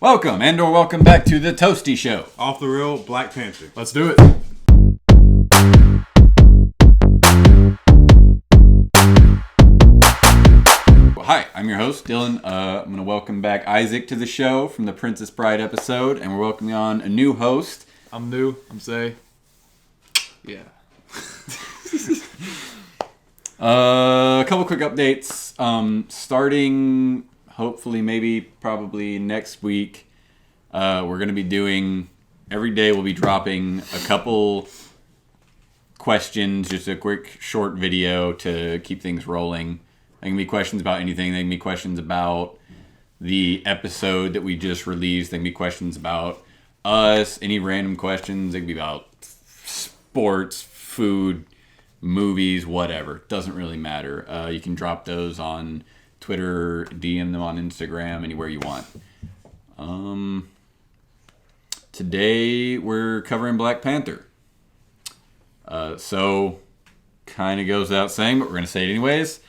Welcome and/or welcome back to the Toasty Show. Off the real Black Panther. Let's do it. Well, hi, I'm your host, Dylan. I'm going to welcome back Isaac to the show from the Princess Bride episode, and we're welcoming on a new host. I'm new. I'm Zay. Yeah. A couple quick updates. Starting, hopefully, maybe, probably next week, we're going to be doing, every day we'll be dropping a couple questions, just a quick short video to keep things rolling. There can be questions about anything. There can be questions about the episode that we just released. There can be questions about us, any random questions. There can be about sports, food, movies, whatever. Doesn't really matter. You can drop those on Twitter, DM them on Instagram, anywhere you want. Today we're covering Black Panther. So, kind of goes without saying, but we're going to say it anyways.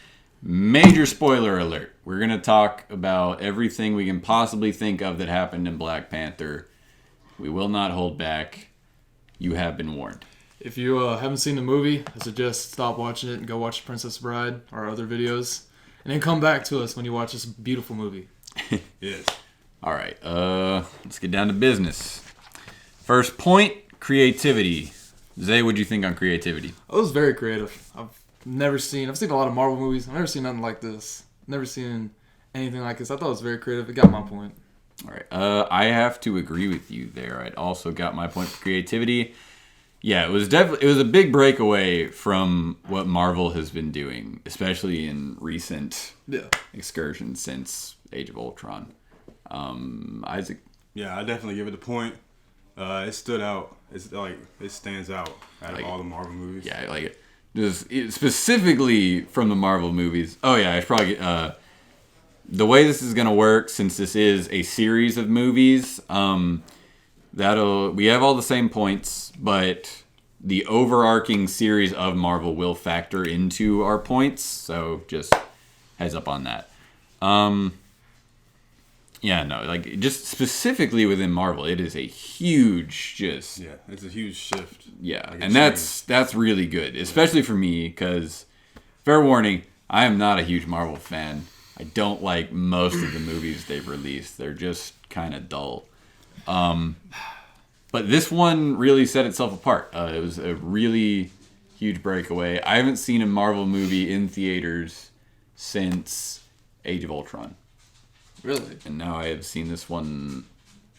Major spoiler alert. We're going to talk about everything we can possibly think of that happened in Black Panther. We will not hold back. You have been warned. If you haven't seen the movie, I suggest stop watching it and go watch Princess Bride or other videos. And then come back to us when you watch this beautiful movie. Yes. All right. Let's get down to business. First point, creativity. Zay, what'd you think on creativity? It was very creative. I've seen a lot of Marvel movies. I've never seen nothing like this. Never seen anything like this. I thought it was very creative. It got my point. All right. I have to agree with you there. I also got my point for creativity. Yeah, it was a big breakaway from what Marvel has been doing, especially in recent excursions since Age of Ultron. Isaac? Yeah, I definitely give it a point. It stood out. It stands out out of all the Marvel movies. Yeah, I like it. Specifically from the Marvel movies. Oh yeah, I should probably the way this is gonna work, since this is a series of movies, we have all the same points, but the overarching series of Marvel will factor into our points. So just heads up on that. Yeah, no, like just specifically within Marvel, it is a huge it's a huge shift. Yeah, like and that's really good, especially for me, because fair warning, I am not a huge Marvel fan. I don't like most of the movies they've released. They're just kind of dull. But this one really set itself apart. It was a really huge breakaway. I haven't seen a Marvel movie in theaters since Age of Ultron. Really? And now I have seen this one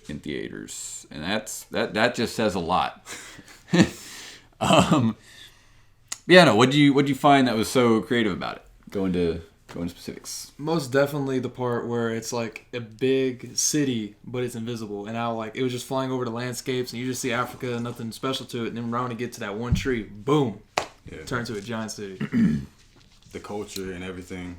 in theaters, and that just says a lot. Yeah, no. What'd you find that was so creative about it? Go into specifics. Most definitely the part where it's like a big city, but it's invisible, and how like it was just flying over the landscapes, and you just see Africa, nothing special to it, and then around to get to that one tree, boom, turn to a giant city. The culture and everything.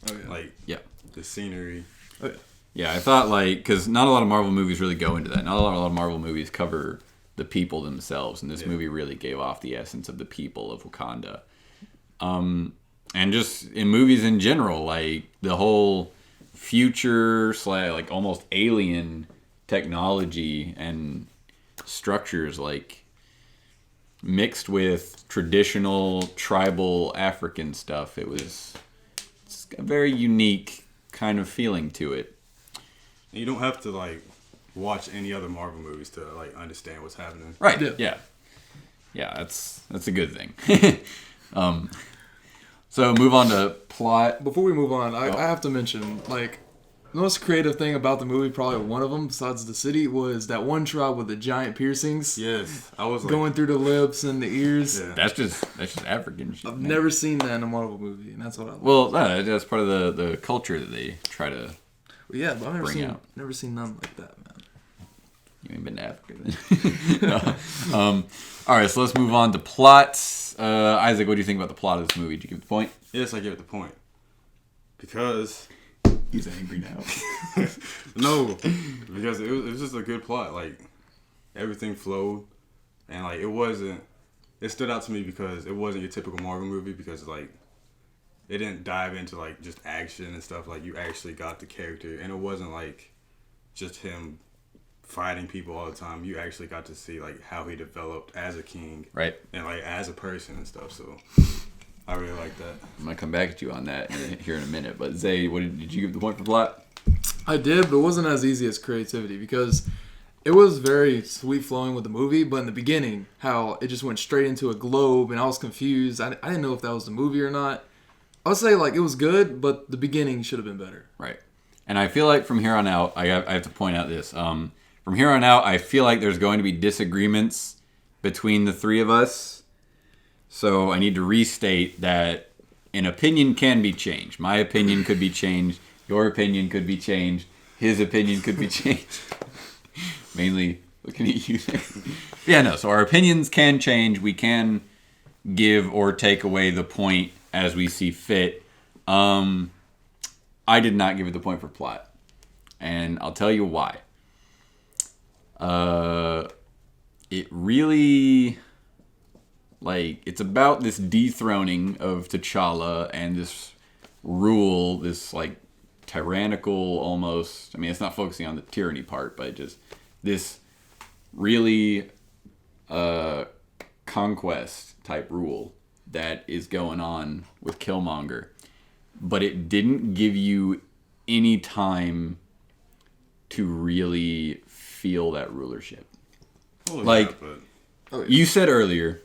Oh yeah. The scenery. Oh yeah. Yeah, I thought because not a lot of Marvel movies really go into that. Not a lot of Marvel movies cover the people themselves, and this movie really gave off the essence of the people of Wakanda. And just in movies in general, like the whole future / like almost alien technology and structures, like mixed with traditional tribal African stuff, it's a very unique kind of feeling to it. And you don't have to watch any other Marvel movies to understand what's happening. Right. Yeah. That's a good thing. So move on to plot. Before we move on, I have to mention, the most creative thing about the movie, probably one of them, besides the city, was that one tribe with the giant piercings. Yes. I was going through the lips and the ears. Yeah. That's just African shit. I've never seen that in a Marvel movie, and that's what I love. Well, that's part of the culture that they try to yeah, but I've bring out. Never seen nothing like that, man. You ain't been to Africa then. All right, so let's move on to plots. Isaac, what do you think about the plot of this movie? Did you give it the point? Yes, I give it the point. Because... He's angry now. No, because it was just a good plot. Everything flowed, and it stood out to me because it wasn't your typical Marvel movie, because it didn't dive into just action and stuff. You actually got the character, and it wasn't just him fighting people all the time. You actually got to see like how he developed as a king, Right. and like as a person and stuff. So I really like that. I'm gonna come back at you on that here in a minute. But Zay, did you give the point for plot? I did, but it wasn't as easy as creativity because it was very sweet flowing with the movie. But in the beginning, how it just went straight into a globe, and I was confused. I didn't know if that was the movie or not. I would say like it was good, but the beginning should have been better. Right. And I feel like from here on out, I have to point out this. From here on out, I feel like there's going to be disagreements between the three of us. So I need to restate that an opinion can be changed. My opinion could be changed. Your opinion could be changed. His opinion could be changed. Mainly looking at you there. Yeah, no. So our opinions can change. We can give or take away the point as we see fit. I did not give it the point for plot. And I'll tell you why. It really, like, it's about this dethroning of T'Challa and this rule, this, like, tyrannical almost, I mean, it's not focusing on the tyranny part, but just this really conquest type rule that is going on with Killmonger. But it didn't give you any time to really feel that rulership. Oh, like, yeah, but... you said earlier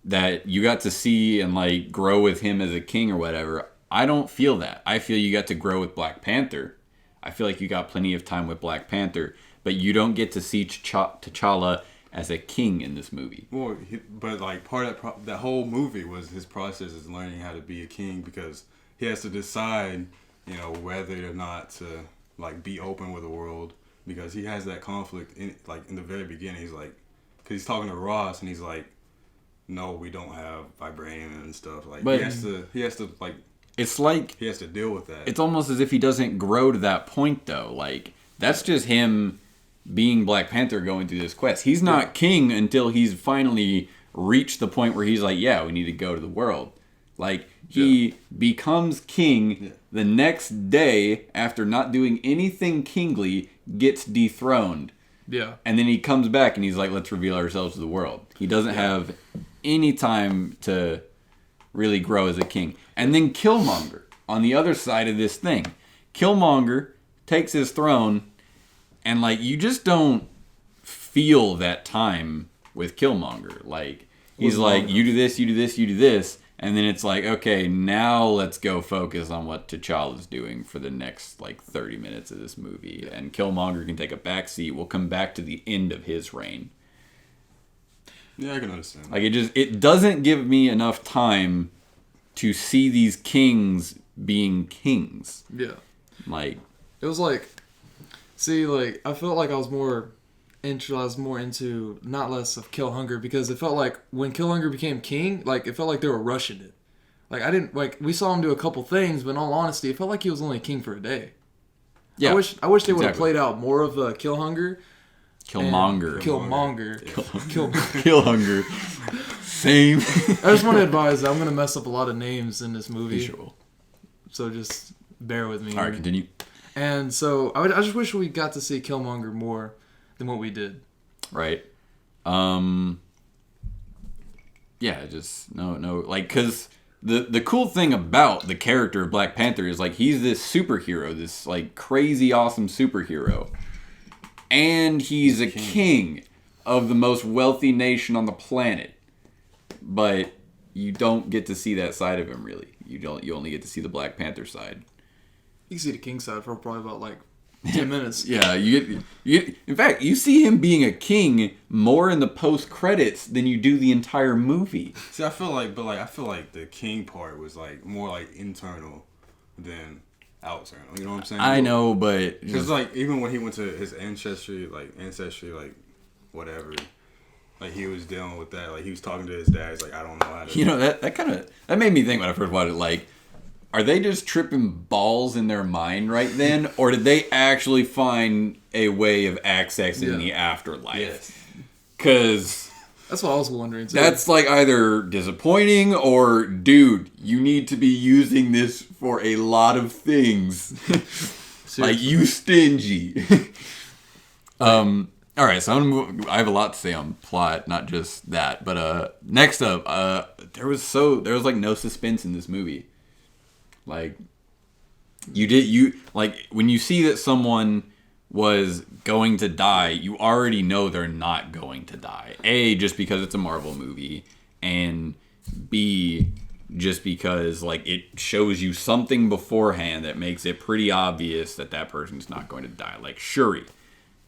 that you got to see and like grow with him as a king or whatever. I don't feel that. I feel you got to grow with Black Panther. I feel like you got plenty of time with Black Panther, but you don't get to see T'Challa as a king in this movie. Well, but like part of that whole movie was his process is learning how to be a king because he has to decide, you know, whether or not to like be open with the world because he has that conflict in the very beginning. He's like, because he's talking to Ross and he's like, no, we don't have vibranium and stuff. Like, but he has to like. It's like he has to deal with that. It's almost as if he doesn't grow to that point though. Like that's just him being Black Panther going through this quest. He's not king until he's finally reached the point where he's like, yeah, we need to go to the world. Like he becomes king the next day after not doing anything kingly, gets dethroned. Yeah. And then he comes back and he's like, let's reveal ourselves to the world. He doesn't have any time to really grow as a king. And then Killmonger on the other side of this thing. Killmonger takes his throne and like you just don't feel that time with Killmonger. Like he's like, you do this, you do this, you do this, and then it's like, okay, now let's go focus on what T'Challa's doing for the next like 30 minutes of this movie. And Killmonger can take a backseat. We'll come back to the end of his reign. Yeah, I can understand. Like it doesn't give me enough time to see these kings being kings. Yeah. Like it was like, see, like I felt like I was more into not less of Killmonger because it felt like when Killmonger became king, like it felt like they were rushing it. Like I didn't like we saw him do a couple things, but in all honesty, it felt like he was only king for a day. yeah, I wish they would have played out more of Killmonger. Killmonger. Killmonger. Same. I just want to advise that I'm going to mess up a lot of names in this movie. Sure. So just bear with me. All right, continue. And so I just wish we got to see Killmonger more than what we did. Right. Yeah, just no, like, because the cool thing about the character of Black Panther is, like, he's this superhero, this, like, crazy awesome superhero. And he's a king of the most wealthy nation on the planet. But you don't get to see that side of him, really. You only get to see the Black Panther side. You can see the king side for probably about, like, 10 minutes. Yeah, you get, in fact, you see him being a king more in the post credits than you do the entire movie. See, I feel like the king part was like more like internal than external. You know what I'm saying? I know, but because like even when he went to his ancestry, like whatever, like he was dealing with that. Like he was talking to his dad. He's like, I don't know how to. You know that made me think when I first watched it, like, are they just tripping balls in their mind right then? Or did they actually find a way of accessing the afterlife? Yes. Because that's what I was wondering, too. that's like either disappointing or, dude, you need to be using this for a lot of things. Like, you stingy. All right, so I have a lot to say on plot, not just that. But next up, there was like no suspense in this movie. Like, when you see that someone was going to die, you already know they're not going to die. A, just because it's a Marvel movie, and B, just because like it shows you something beforehand that makes it pretty obvious that that person's not going to die. Like Shuri,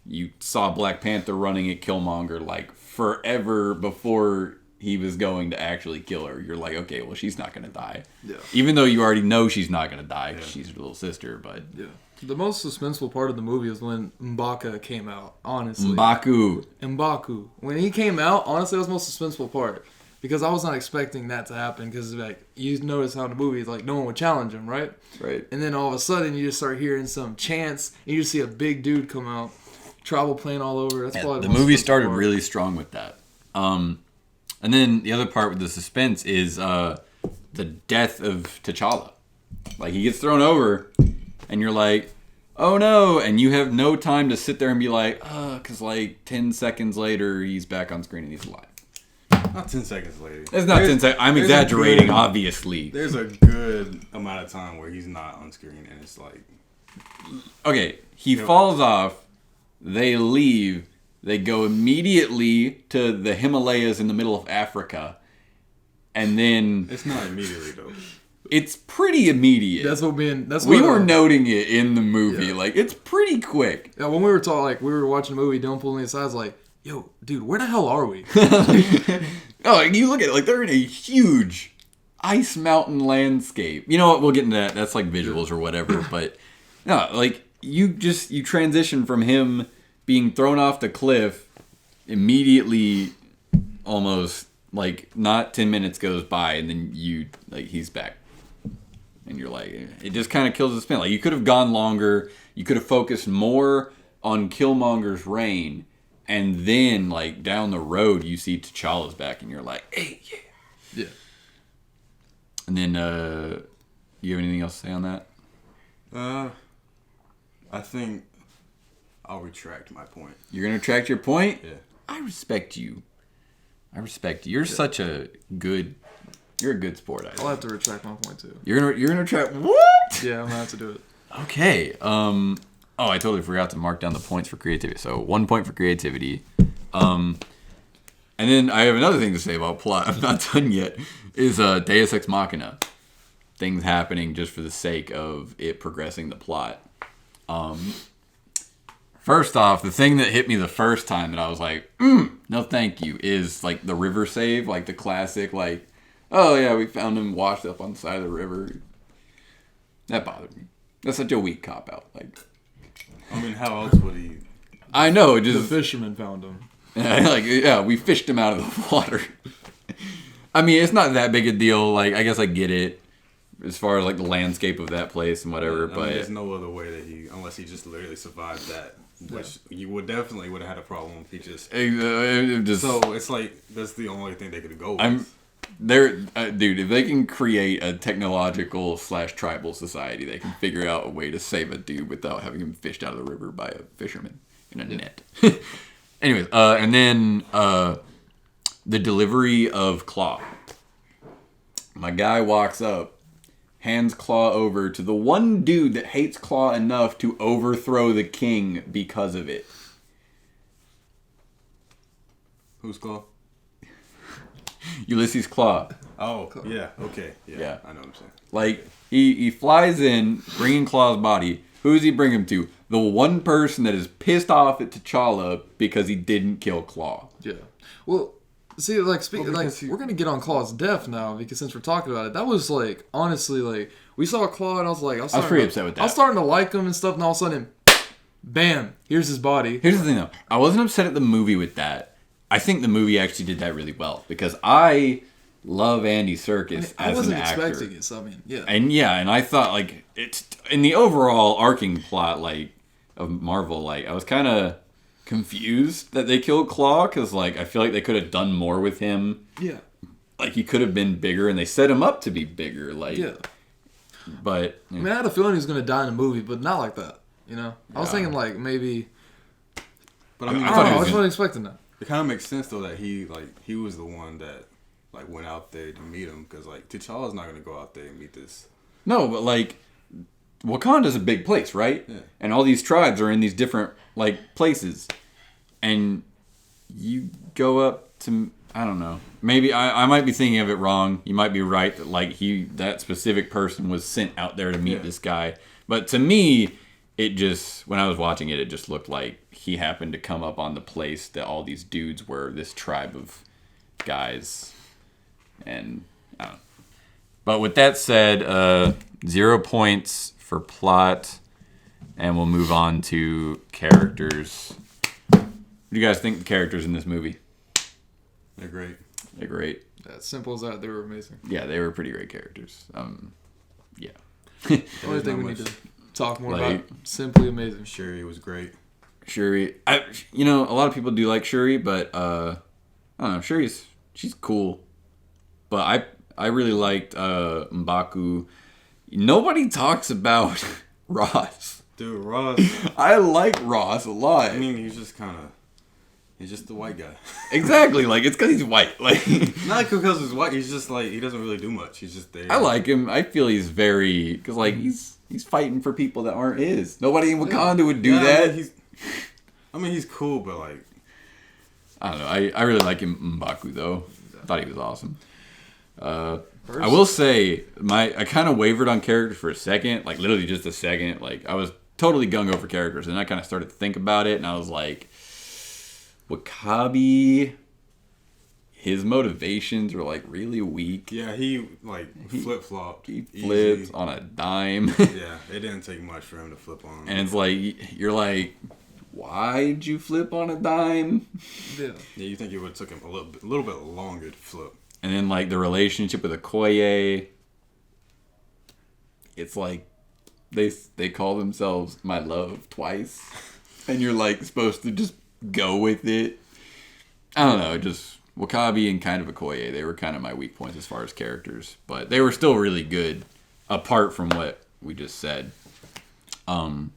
you saw Black Panther running at Killmonger like forever before he was going to actually kill her. You're like, okay, well, she's not going to die. Yeah. Even though you already know she's not going to die because she's her little sister. But yeah, the most suspenseful part of the movie is when M'Baka came out. Honestly, M'Baku. When he came out, honestly, that was the most suspenseful part. Because I was not expecting that to happen. Because like you notice how in the movie, like no one would challenge him, right? Right. And then all of a sudden, you just start hearing some chants, and you just see a big dude come out, travel plane all over. That's probably the movie started really strong with that. And then the other part with the suspense is the death of T'Challa. Like he gets thrown over, and you're like, oh no, and you have no time to sit there and be like, because like 10 seconds later, he's back on screen and he's alive. Not 10 seconds later. It's not 10 seconds. I'm exaggerating, obviously. There's a good amount of time where he's not on screen, and it's like... Okay, he falls off, they leave, they go immediately to the Himalayas in the middle of Africa, and then... It's not immediately, though. It's pretty immediate. We were noting it in the movie. Yeah. Like, it's pretty quick. Yeah, when we were we were watching the movie, Dylan pulled me aside, I was like, yo, dude, where the hell are we? Oh, you look at it, like they're in a huge ice mountain landscape. You know what? We'll get into that. That's like visuals or whatever. But no, like you transition from him being thrown off the cliff immediately, almost like not 10 minutes goes by, and then he's back, and you're like, it just kind of kills the spin. Like you could have gone longer. You could have focused more on Killmonger's reign. And then, like, down the road, you see T'Challa's back, and you're like, hey, yeah. Yeah. And then, you have anything else to say on that? I think I'll retract my point. You're going to retract your point? Yeah. I respect you. You're such a good... You're a good sport. I'll have to retract my point, too. You're gonna retract... What? Yeah, I'm going to have to do it. Okay. Oh, I totally forgot to mark down the points for creativity. So 1 point for creativity. And then I have another thing to say about plot. I'm not done yet. Is Deus Ex Machina. Things happening just for the sake of it progressing the plot. First off, the thing that hit me the first time that I was like, no thank you, is like the river save. Like the classic, like, oh yeah, we found him washed up on the side of the river. That bothered me. That's such a weak cop-out. Like... I mean, how else would he... I know, just... The fisherman found him. We fished him out of the water. I mean, it's not that big a deal. Like, I guess I get it as far as, like, the landscape of that place and whatever, but... there's no other way that unless he just literally survived that, which you would have had a problem if he just... So, it's like, that's the only thing they could go with. Dude, if they can create a technological / tribal society, they can figure out a way to save a dude without having him fished out of the river by a fisherman in a net. Anyways, and then the delivery of Claw. My guy walks up, hands Claw over to the one dude that hates Claw enough to overthrow the king because of it. Who's Claw? Ulysses Claw. Oh, yeah, okay. Yeah, I know what I'm saying. Like, he flies in, bringing Claw's body. Who does he bring him to? The one person that is pissed off at T'Challa because he didn't kill Claw. Yeah. Well, see, like, we're going to get on Claw's death now, because since we're talking about it, that was, like, honestly, like, we saw Claw, and I was like... I was pretty upset with that. I was starting to like him and stuff, and all of a sudden, bam, here's his body. Here's the thing, though. I wasn't upset at the movie with that. I think the movie actually did that really well, because I love Andy Serkis as an actor. I wasn't expecting it, so I mean, yeah. And I thought, like, it's in the overall arcing plot, like, of Marvel, like, I was kind of confused that they killed Claw, because, like, I feel like they could have done more with him. Yeah. Like, he could have been bigger, and they set him up to be bigger, like... Yeah. But... I mean, I had a feeling he was going to die in the movie, but not like that. You know, I was thinking like maybe. But I mean, I wasn't expecting that. It kind of makes sense though that he was the one that like went out there to meet him, because like T'Challa's not gonna go out there and meet this. No, but like Wakanda's a big place, right? Yeah. And all these tribes are in these different like places, and you go up to, I don't know. Maybe I might be thinking of it wrong. You might be right that like that specific person was sent out there to meet this guy. But to me, it just, when I was watching it, it just looked like he happened to come up on the place that all these dudes were, this tribe of guys. And I don't know. But with that said, 0 points for plot, and we'll move on to characters. What do you guys think the characters in this movie? They're great. They're great. As simple as that, they were amazing. Yeah, they were pretty great characters. Yeah. The only thing we need to talk more Like- about, simply amazing. Shuri was great. Shuri, a lot of people do like Shuri, but I don't know. She's cool, but I really liked M'Baku. Nobody talks about Ross. Dude, Ross. I like Ross a lot. I mean, he's just the white guy. Exactly, like it's because he's white. Like Not because he's white. He's just like, he doesn't really do much. He's just there. I like him. I feel he's very, because like he's fighting for people that aren't his. Nobody in Wakanda would do that. I mean, he's cool, but like, I don't know. I really like him, M'Baku, though. I thought he was awesome. I will say, I kind of wavered on characters for a second, like literally just a second. Like I was totally gung-ho for characters, and I kind of started to think about it, and I was like, W'Kabi, his motivations were like really weak. yeah, he flip-flopped. He flipped on a dime. Yeah, it didn't take much for him to flip on. And it's like, you're like, why'd you flip on a dime? Yeah. Yeah, you think it would have took him a little bit longer to flip. And then like the relationship with Okoye, it's like they call themselves my love twice, and you're like supposed to just go with it. I don't know, just W'Kabi and kind of Okoye, they were kind of my weak points as far as characters, but they were still really good apart from what we just said. Are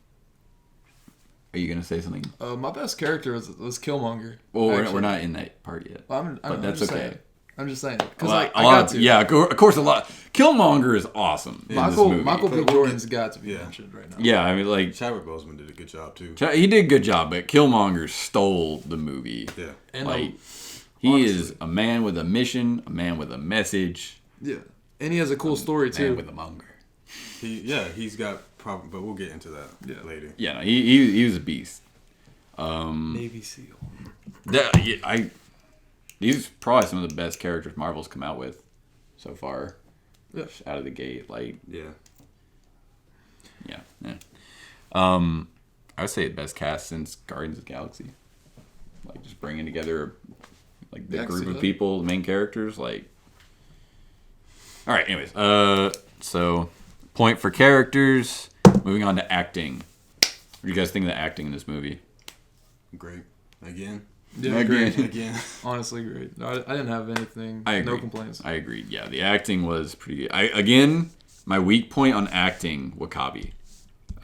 you gonna say something? My best character was Killmonger. Well, we're actually. not in that part yet. Well, but that's okay. I'm just saying. Because Well, I got to. Yeah, of course, a lot. Killmonger is awesome in this movie. Michael B. Jordan's got to be mentioned right now. Yeah, I mean, like, Chadwick Boseman did a good job too. he did a good job, but Killmonger stole the movie. Yeah, And Like, he is a man with a mission, a man with a message, yeah, and he has a cool story a too. man with a monger. he's got problem, but we'll get into that later. Yeah, no, he was a beast. Navy SEAL. These are probably some of the best characters Marvel's come out with so far. Yeah. Out of the gate, like, Yeah, yeah. I would say the best cast since Guardians of the Galaxy. Like, just bringing together like the group of people, the main characters, like. All right. Anyways, so point for characters. Moving on to acting. What do you guys think of the acting in this movie? great. Again. Yeah, great. Again. Honestly, great. I didn't have anything. I agree. No complaints. I agreed. Yeah, the acting was pretty. Again, my weak point on acting, W'Kabi.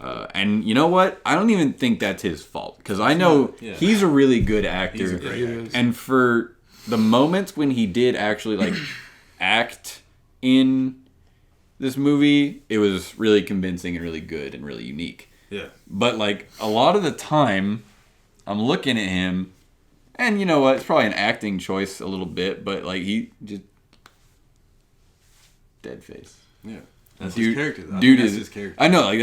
And you know what? I don't even think that's his fault, because I know he's a really good actor. He's a great actor. And for the moments when he did actually like act in this movie, it was really convincing and really good and really unique. Yeah. But like a lot of the time, I'm looking at him, and you know what? It's probably an acting choice a little bit, but like he just dead face. Yeah. That's his character. That's his character. I know, like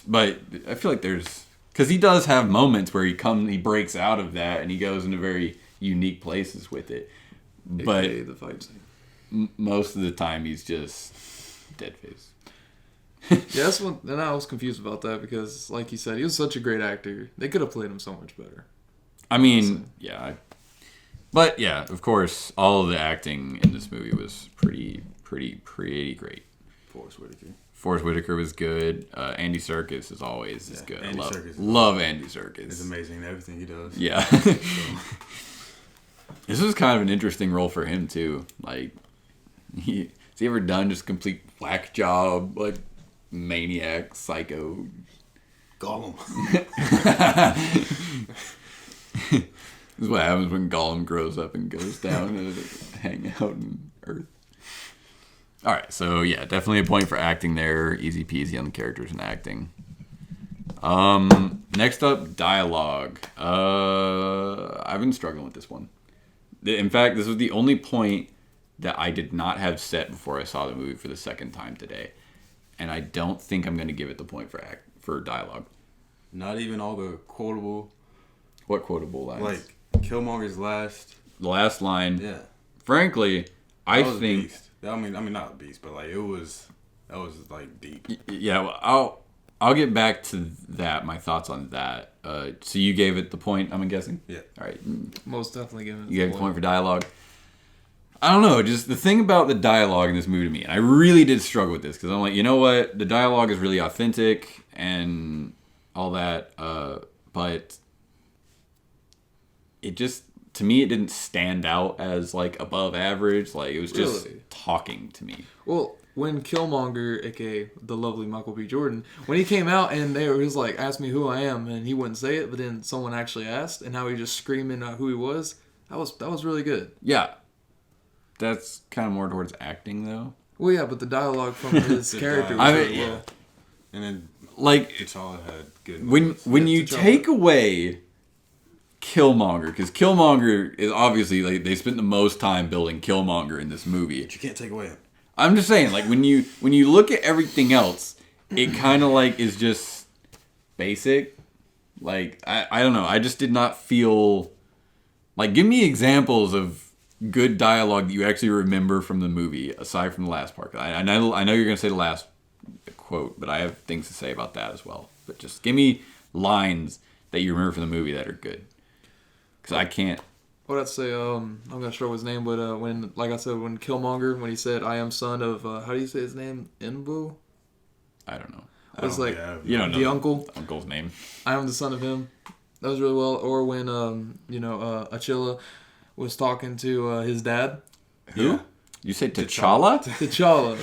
but I feel like because he does have moments where he breaks out of that and he goes into very unique places with it. But AKA the fight scene. Most of the time he's just dead face. Yeah, that's one. And I was confused about that because, like you said, he was such a great actor. They could have played him so much better. I mean, yeah. But yeah, of course, all of the acting in this movie was pretty great. Forrest Whitaker was good. Andy Serkis, as always, is good. Andy Serkis. Love Andy Serkis. It's amazing in everything he does. Yeah. This was kind of an interesting role for him too. Like, has he ever done just complete whack job, like maniac, psycho? Gollum. This is what happens when Gollum grows up and goes down and hang out in Earth. All right, so yeah, definitely a point for acting there. Easy peasy on the characters and acting. Next up, dialogue. I've been struggling with this one. In fact, this was the only point that I did not have set before I saw the movie for the second time today, and I don't think I'm going to give it the point for dialogue. Not even all the quotable. What quotable lines? Like Killmonger's The last line. Yeah. Frankly, I was think. Beast. I mean not a beast, but like that was like deep. Yeah, well, I'll get back to that. My thoughts on that. So you gave it the point, I'm guessing. Yeah. All right. Most definitely giving it. You gave a point for dialogue. I don't know. Just the thing about the dialogue in this movie to me, and I really did struggle with this because I'm like, you know what? The dialogue is really authentic and all that, but it just, to me, it didn't stand out as like above average. Like it was just talking to me. Well, when Killmonger, aka the lovely Michael B. Jordan, when he came out and they was like, "Ask me who I am," and he wouldn't say it, but then someone actually asked, and now he just screaming who he was. That was really good. Yeah, that's kind of more towards acting though. Well, yeah, but the dialogue from his character was really well. And then like T'Challa had good when you take away Killmonger, because Killmonger is obviously like they spent the most time building Killmonger in this movie. But you can't take away him. I'm just saying, like when you look at everything else, it kind of like is just basic. Like I don't know, I just did not feel like, give me examples of good dialogue that you actually remember from the movie aside from the last part. I know you're gonna say the last quote, but I have things to say about that as well. But just give me lines that you remember from the movie that are good, because I can't. What I'd say, I'm not sure his name, but when, like I said, when Killmonger, when he said, "I am son of," how do you say his name? Inbu? I don't know. It's like you don't know the uncle. Uncle's name. I am the son of him. That was really well. Or when Achilla was talking to his dad. Who? Yeah. You say T'Challa? T'Challa.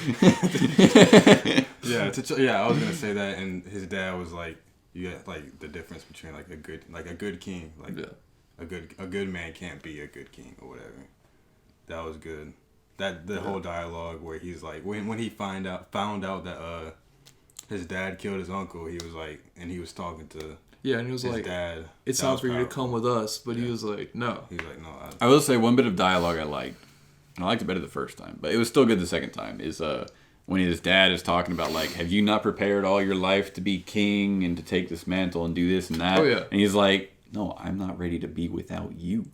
Yeah, I was gonna say that, and his dad was like, you got like the difference between like a good king, like a good man can't be a good king or whatever. That was good. The whole dialogue where he's like, when he found out that his dad killed his uncle, he was like, and he was talking to and he was his like, dad. "It's time for you to come with us," but he was like, "No." He was like, "No." I will say one bit of dialogue I liked, and I liked it better the first time, but it was still good the second time, is when his dad is talking about, like, have you not prepared all your life to be king and to take this mantle and do this and that? Oh, yeah. And he's like, no, I'm not ready to be without you.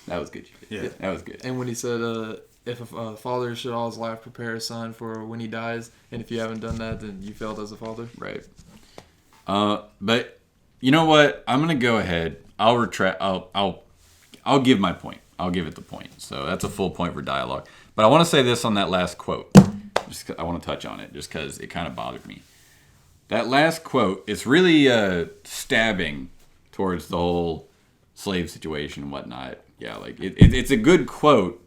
That was good. Yeah. That was good. And when he said, if a father should all his life prepare a son for when he dies, and if you haven't done that, then you failed as a father. Right. But you know what? I'm gonna go ahead. I'll retract. I'll give my point. I'll give it the point. So that's a full point for dialogue. But I want to say this on that last quote. I want to touch on it just because it kind of bothered me. That last quote, it's really stabbing towards the whole slave situation and whatnot. Yeah, like it's a good quote.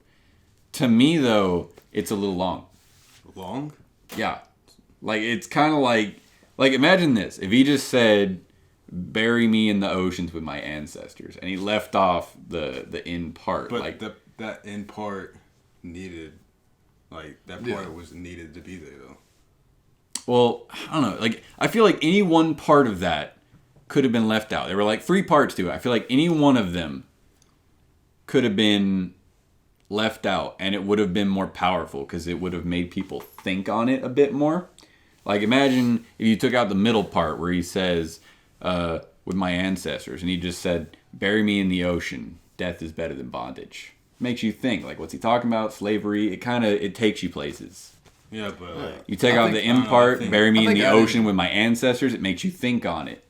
To me, though, it's a little long. Long? Yeah. Like, it's kind of like imagine this. If he just said, bury me in the oceans with my ancestors, and he left off the end part. But like that end part needed, like, that part was needed to be there, though. Well, I don't know. Like, I feel like any one part of that could have been left out. There were like 3 parts to it. I feel like any one of them could have been left out, and it would have been more powerful because it would have made people think on it a bit more. Like, imagine if you took out the middle part where he says, with my ancestors, and he just said, bury me in the ocean. Death is better than bondage. Makes you think. Like, what's he talking about? Slavery. It takes you places. Yeah, but you take out the end part, bury me in the ocean with my ancestors. It makes you think on it.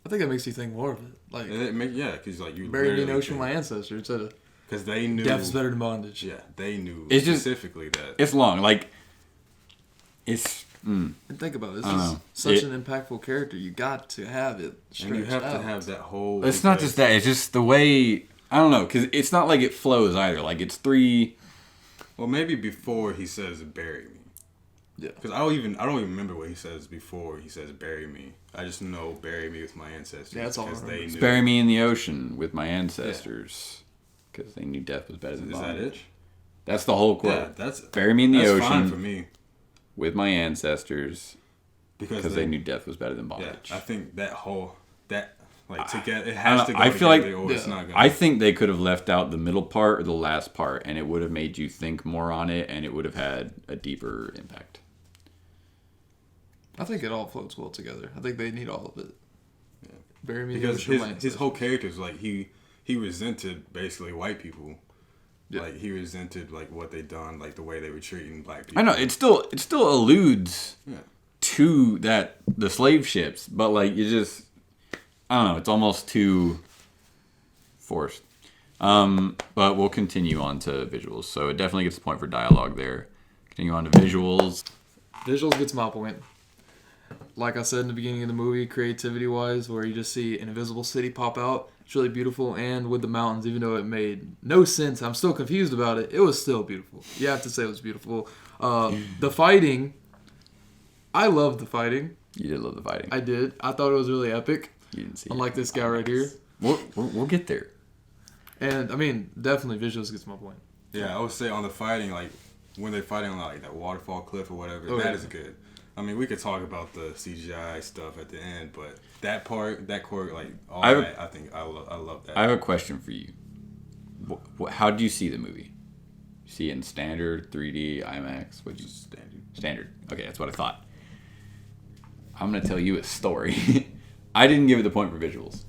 I think that makes you think more of it. Like, because like you bury me in the ocean with my ancestors instead of. Because they knew death is better than bondage. Yeah, they knew it's specifically that. It's long. Like, it's. And think about it. This is such an impactful character. You got to have it stretched out. And you have to have that whole. It's not just that. It's just the way. I don't know. Because it's not like it flows either. Like, it's 3. Well, maybe before he says bury me. Yeah. Because I don't even remember what he says before he says bury me. I just know bury me with my ancestors. Yeah, that's all I remember. They knew. Bury me in the ocean with my ancestors. Because they knew death was better than bondage. Is that it? That's the whole quote. Yeah, that's bury me in the ocean fine for me. with my ancestors because they knew death was better than Yeah, bondage. I think together it has to go I feel like together or it's not gonna. I think they could have left out the middle part or the last part, and it would have made you think more on it, and it would have had a deeper impact. I think it all floats well together. I think they need all of it. Yeah. Bury me because in his whole character is like he resented basically white people. Yeah. Like he resented like what they done, like the way they were treating black people. I know it still alludes Yeah. to the slave ships, but like you just I don't know, it's almost too forced. But we'll continue on to visuals. So it definitely gets a point for dialogue there. Continue on to visuals. Visuals gets my point. Like I said in the beginning of the movie, creativity-wise, where you just see an invisible city pop out. It's really beautiful, and with the mountains, even though it made no sense, I'm still confused about it. It was still beautiful. You have to say it was beautiful. The fighting, I loved the fighting. You did love the fighting. I did. I thought it was really epic. You didn't see Unlike it. this guy right here. We'll get there. And, I mean, definitely visuals gets my point. Yeah, I would say on the fighting, like when they're fighting on like that waterfall cliff or whatever, that is good. I mean, we could talk about the CGI stuff at the end, but that part, that core, like all that, I think I love that. I have a question for you. How do you see the movie? You see it in standard, 3D, IMAX? What'd you Standard. Standard. Okay, that's what I thought. I'm gonna tell you a story. I didn't give it the point for visuals,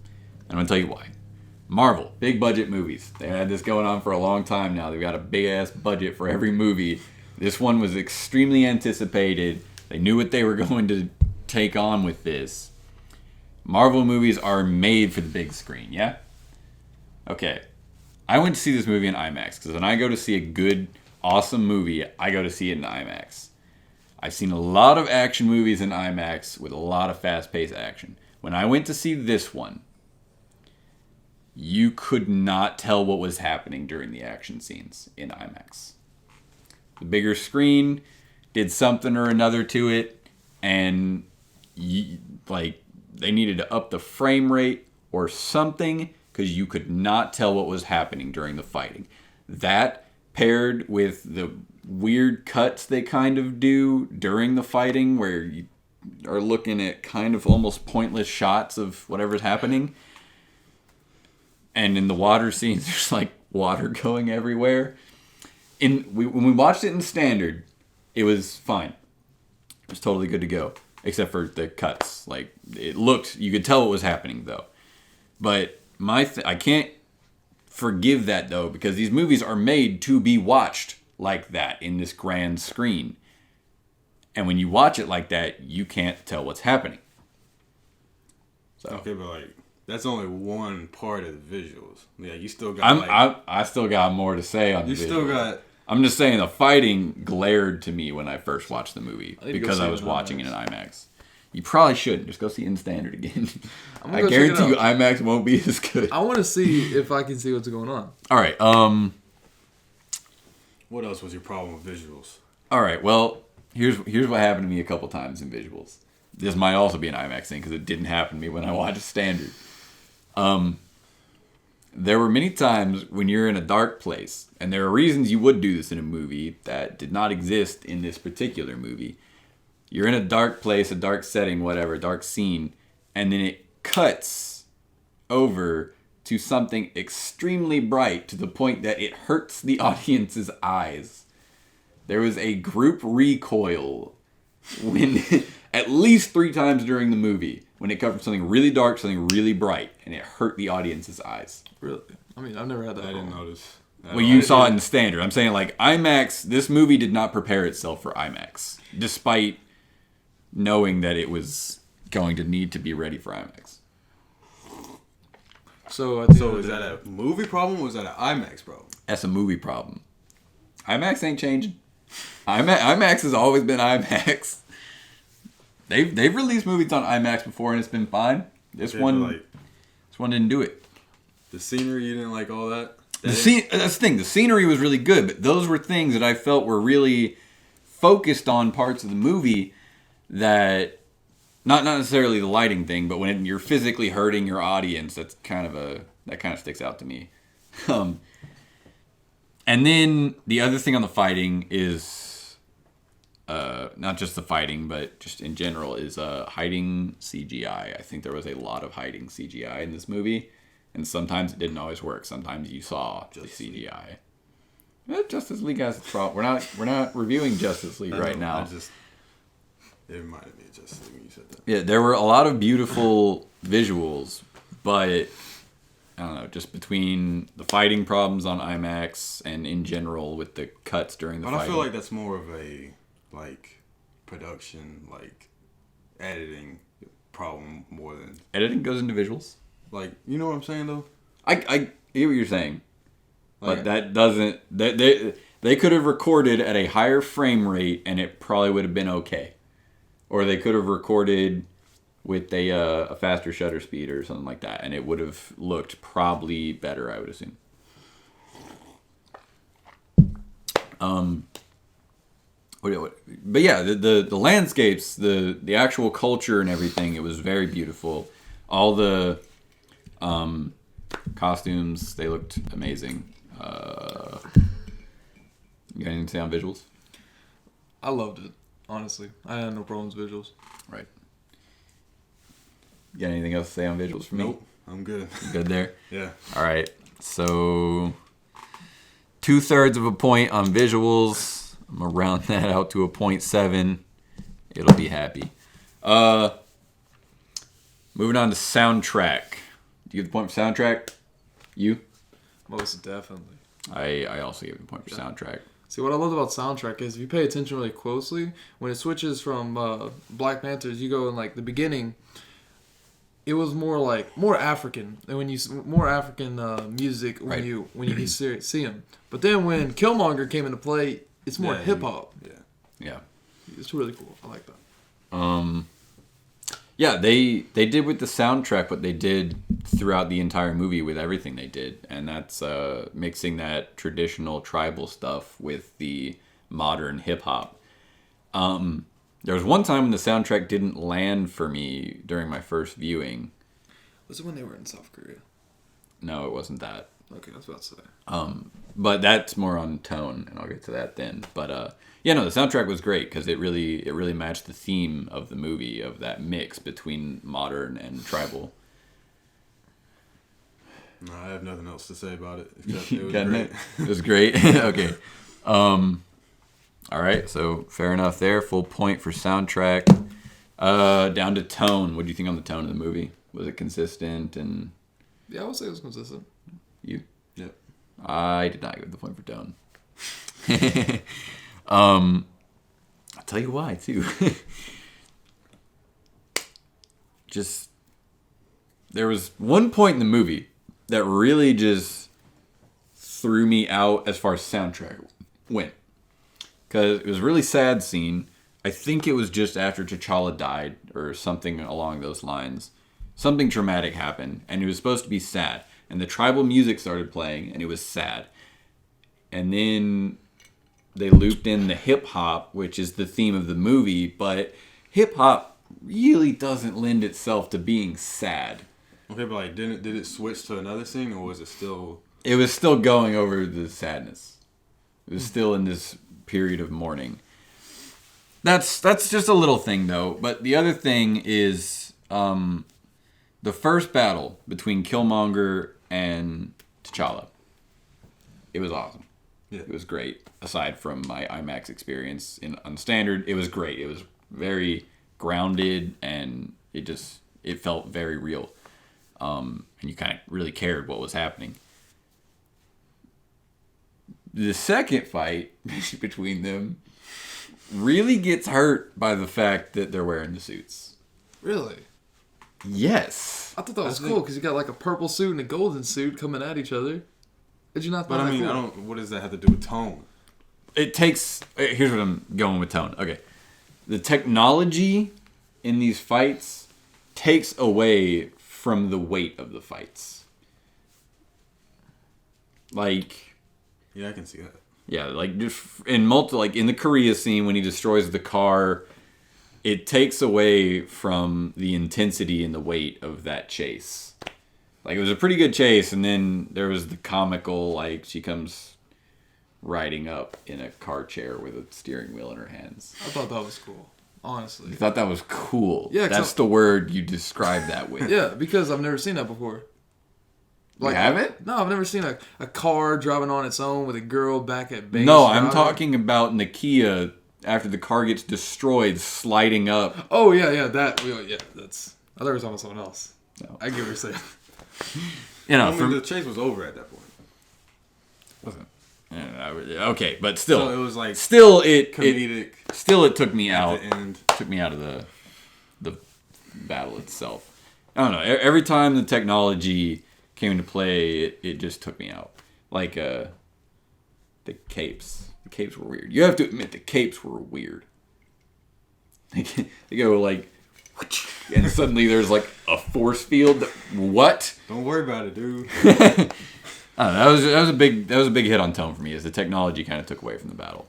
and I'm gonna tell you why. Marvel, big budget movies. They had this going on for a long time now. They've got a big ass budget for every movie. This one was extremely anticipated. They knew what they were going to take on with this. Marvel movies are made for the big screen, yeah? Okay. I went to see this movie in IMAX because when I go to see a good, awesome movie, I go to see it in IMAX. I've seen a lot of action movies in IMAX with a lot of fast-paced action. When I went to see this one, you could not tell what was happening during the action scenes in IMAX. The bigger screen did something or another to it, and they needed to up the frame rate or something because you could not tell what was happening during the fighting. That paired with the weird cuts they kind of do during the fighting where you are looking at kind of almost pointless shots of whatever's happening. And in the water scenes, there's like water going everywhere. When we watched it in standard, it was fine. It was totally good to go. Except for the cuts. Like, you could tell what was happening though. But I can't forgive that though, because these movies are made to be watched like that in this grand screen. And when you watch it like that, you can't tell what's happening. So. Okay, but like that's only one part of the visuals. Yeah, you still got. I still got more to say on the visuals. You still got. I'm just saying the fighting glared to me when I first watched the movie because I was watching it in IMAX. You probably shouldn't. Just go see it in standard again. I guarantee you IMAX won't be as good. I want to see if I can see what's going on. All right. What else was your problem with visuals? All right. Well, here's what happened to me a couple times in visuals. This might also be an IMAX thing because it didn't happen to me when I watched standard. There were many times when you're in a dark place, and there are reasons you would do this in a movie that did not exist in this particular movie. You're in a dark place, a dark setting, whatever, dark scene, and then it cuts over to something extremely bright to the point that it hurts the audience's eyes. There was a group recoil when at least 3 times during the movie when it cut from something really dark to something really bright, and it hurt the audience's eyes. Really? I mean, I've never had that. I didn't notice. Well, you saw it in standard. I'm saying, like, IMAX, this movie did not prepare itself for IMAX, despite knowing that it was going to need to be ready for IMAX. So is that a movie problem or is that an IMAX problem? That's a movie problem. IMAX ain't changing. IMAX has always been IMAX. They've released movies on IMAX before and it's been fine. This one didn't do it. The scenery, you didn't like all that? That's the thing. The scenery was really good, but those were things that I felt were really focused on parts of the movie that, not necessarily the lighting thing, but when you're physically hurting your audience, that kind of sticks out to me. And then the other thing on the fighting is, not just the fighting, but just in general, is hiding CGI. I think there was a lot of hiding CGI in this movie, and sometimes it didn't always work. Sometimes you saw the CGI. Justice League has its problem. We're not reviewing Justice League right now. It reminded me of Justice League when you said that. Yeah, there were a lot of beautiful visuals, but I don't know, just between the fighting problems on IMAX and in general with the cuts during the fighting. But I feel like that's more of a production, editing problem more than editing goes into visuals. You know what I'm saying though? I hear what you're saying, but that doesn't. They could have recorded at a higher frame rate and it probably would have been okay, or they could have recorded with a faster shutter speed or something like that, and it would have looked probably better, I would assume. But yeah, the landscapes, the actual culture and everything, it was very beautiful. All the costumes, they looked amazing. You got anything to say on visuals? I loved it, honestly. I had no problems with visuals. Right. You got anything else to say on visuals for me? Nope, I'm good. You good there? Yeah. All right. So 2/3 of a point on visuals. I'm gonna round that out to a 0.7. It'll be happy. Moving on to soundtrack. Do you give the point for soundtrack? You? Most definitely. I also give it a point for soundtrack. See, what I loved about soundtrack is if you pay attention really closely, when it switches from Black Panthers, you go in the beginning. It was more African, and when you more African music when you see them. But then when Killmonger came into play, it's more hip hop. Yeah. It's really cool. I like that. Yeah, they did with the soundtrack what they did throughout the entire movie with everything they did, and that's mixing that traditional tribal stuff with the modern hip hop. There was one time when the soundtrack didn't land for me during my first viewing. Was it when they were in South Korea? No, it wasn't that. Okay, I was about to say. But that's more on tone, and I'll get to that then. But the soundtrack was great because it really matched the theme of the movie, of that mix between modern and tribal. No, I have nothing else to say about it. Except it was great. It was great. Okay. All right, so fair enough there. Full point for soundtrack. Down to tone. What do you think on the tone of the movie? Was it consistent? And yeah, I would say it was consistent. You? Yep. I did not give the point for tone. I'll tell you why too. Just there was one point in the movie that really just threw me out as far as soundtrack went. Because it was a really sad scene. I think it was just after T'Challa died or something along those lines. Something traumatic happened, and it was supposed to be sad. And the tribal music started playing, and it was sad. And then they looped in the hip-hop, which is the theme of the movie, but hip-hop really doesn't lend itself to being sad. Okay, but did it switch to another scene, or was it still... It was still going over the sadness. It was still in this period of mourning. That's just a little thing, though. But the other thing is the first battle between Killmonger and T'Challa. It was awesome. Yeah. It was great. Aside from my IMAX experience on standard, it was great. It was very grounded, and it felt very real. And you kind of really cared what was happening. The second fight between them really gets hurt by the fact that they're wearing the suits. Really? Yes. I thought that was cool because you got a purple suit and a golden suit coming at each other. Did you not think that cool? I don't... What does that have to do with tone? It takes... Here's what I'm going with tone. Okay. The technology in these fights takes away from the weight of the fights. Yeah, I can see that. Yeah, like just like in the Korea scene when he destroys the car, it takes away from the intensity and the weight of that chase. Like it was a pretty good chase, and then there was the comical, like she comes riding up in a car chair with a steering wheel in her hands. I thought that was cool, honestly. You thought that was cool? Yeah, that's the word you describe that with. Yeah, because I've never seen that before. Like, you haven't? No, I've never seen a car driving on its own with a girl back at base. No, I'm talking about Nakia after the car gets destroyed, sliding up. Oh, yeah, that's... I thought you were talking about someone else. No. I get what you're saying. The chase was over at that point. Wasn't. Okay, but still. So it was like... Still, it took me out. At the end. Took me out of the battle itself. I don't know. Every time the technology came into play, it just took me out. Like the capes. The capes were weird. You have to admit the capes were weird. They go like, and suddenly there's like a force field. What? Don't worry about it, dude. I don't know, that was a big hit on tone for me, as the technology kind of took away from the battle.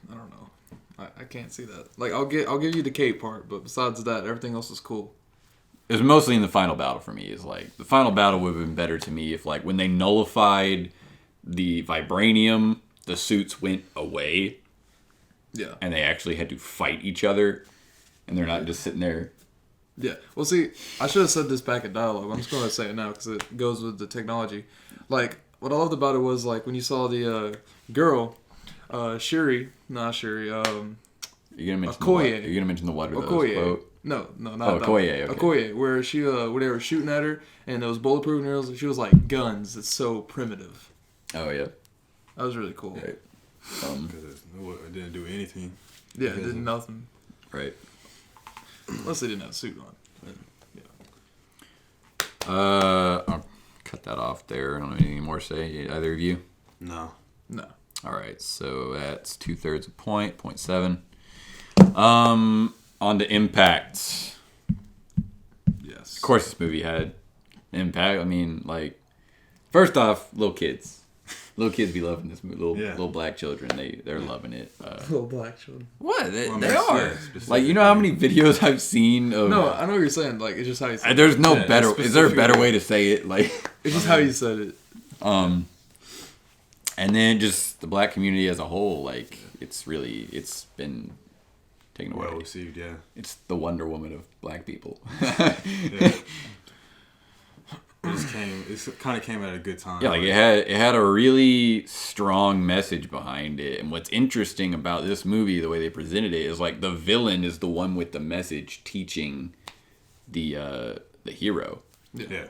I don't know. I can't see that. Like I'll give you the cape part, but besides that, everything else is cool. It was mostly in the final battle for me. Is like the final battle would have been better to me if like when they nullified the vibranium, the suits went away. Yeah. And they actually had to fight each other, and they're not just sitting there. Yeah. Well, see, I should have said this back in dialogue. I'm just going to say it now because it goes with the technology. Like, what I loved about it was, like, when you saw the girl, Shuri, not Shuri, You're gonna mention Okoye. You're gonna mention the what? Okoye. No, not that. Okoye. Okay. Okoye, where she, when they were shooting at her, and it was bulletproof, and she was like, guns. It's so primitive. Oh yeah. That was really cool. Right. Because it didn't do anything. Yeah, it did nothing. Right. Unless they didn't have a suit on. Yeah. I'll cut that off there. I don't have anything more to say. Either of you? No. All right, so that's 2/3 a point, 0.7. On to impact. Yes. Of course, this movie had impact. I mean, like, first off, little kids. Little kids be loving this movie. Little black children, they're loving it. Little black children. What? They are. Yeah, like, you know how many videos I've seen of... No, I know what you're saying. Like, it's just how you say it. There's no better... Is there a better way to say it? Like, it's just how you said it. And then just the black community as a whole, like, it's been taken away. Well received, yeah. It's the Wonder Woman of black people. Yeah. It kind of came at a good time. Yeah, like it had a really strong message behind it. And what's interesting about this movie, the way they presented it, is like the villain is the one with the message teaching the hero. Yeah.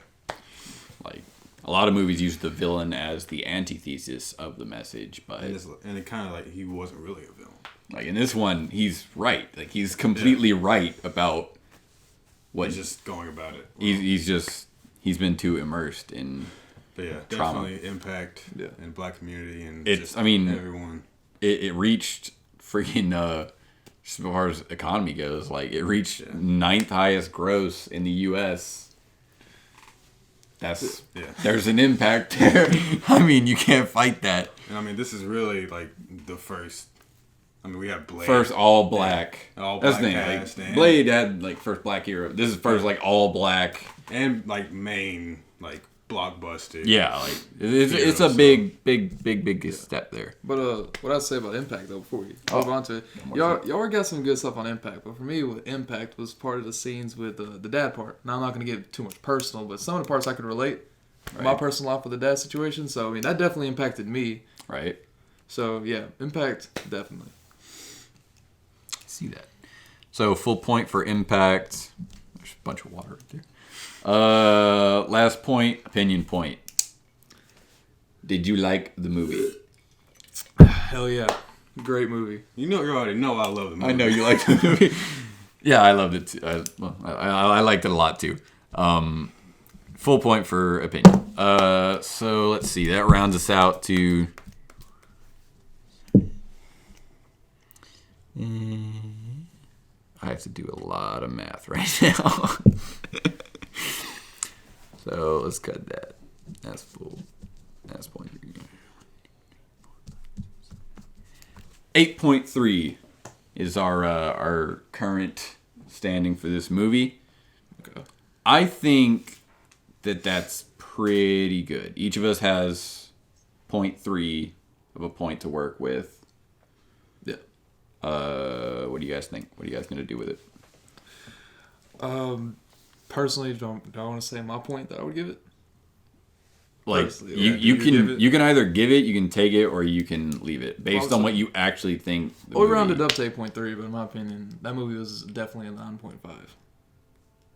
Like a lot of movies use the villain as the antithesis of the message, but and it kind of like he wasn't really a villain. Like in this one, he's right. Like he's completely right about what he's just going about it. He's been too immersed in trauma. Definitely impact in black community and everyone. It reached freaking as far as economy goes, like it reached 9th highest gross in the U.S. There's an impact there. I mean, you can't fight that. And I mean, this is really like the first. I mean, we have Blade. First all black. All That's black the thing. Like, Blade had like first black hero. This is first like all black. And like main like blockbuster. Yeah, like it's a big step there. But what I'd say about Impact though, before we move on to it, y'all got some good stuff on Impact. But for me, with Impact was part of the scenes with the dad part. Now I'm not gonna get too much personal, but some of the parts I could relate. Right. My personal life with the dad situation. So I mean that definitely impacted me. Right. So yeah, Impact definitely. See that. So full point for Impact. There's a bunch of water right there. Last point, opinion point. Did you like the movie? Hell yeah. Great movie. You already know I love the movie. I know you liked the movie. Yeah, I loved it too. I liked it a lot too. Full point for opinion. So let's see. That rounds us out to... I have to do a lot of math right now. So let's cut that. That's full. That's point. 8.3 is our current standing for this movie. Okay. I think that's pretty good. Each of us has 0.3 of a point to work with. Yeah. What do you guys think? What are you guys gonna do with it? Personally, do I want to say my point that I would give it? Like Personally, you can either give it, you can take it, or you can leave it based on what you actually think. We rounded up to 8.3, but in my opinion, that movie was definitely a 9.5.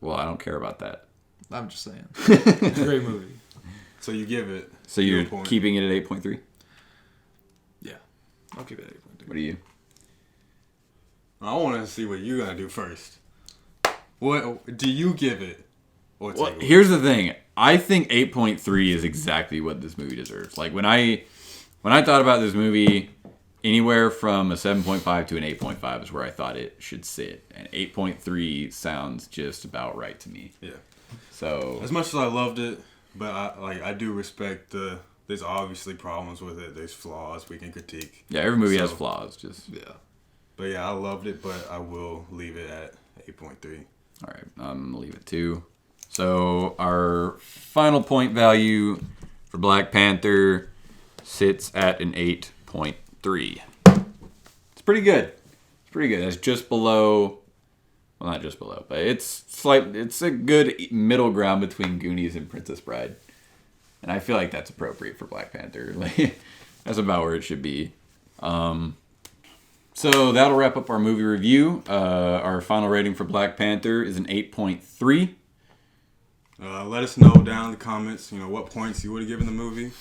Well, I don't care about that. I'm just saying, it's a great movie. So you give it. So you're keeping it at 8.3? Yeah, I'll keep it at 8.3. What do you? I want to see what you're gonna do first. What do you give it? Or take it? Here's the thing. I think 8.3 is exactly what this movie deserves. Like when I thought about this movie, anywhere from a 7.5 to an 8.5 is where I thought it should sit, and 8.3 sounds just about right to me. Yeah. So as much as I loved it, but I do respect there's obviously problems with it. There's flaws we can critique. Yeah, every movie has flaws. Just yeah. But yeah, I loved it, but I will leave it at 8.3. All right, I'm gonna leave it too. So our final point value for Black Panther sits at an 8.3. It's pretty good. It's pretty good. It's just below. Well, not just below, but it's a good middle ground between Goonies and Princess Bride, and I feel like that's appropriate for Black Panther. Like that's about where it should be. So that'll wrap up our movie review. Our final rating for Black Panther is an 8.3. Let us know down in the comments, what points you would have given the movie.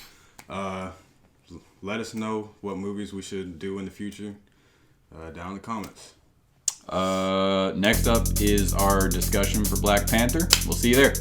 Let us know what movies we should do in the future down in the comments. Next up is our discussion for Black Panther. We'll see you there.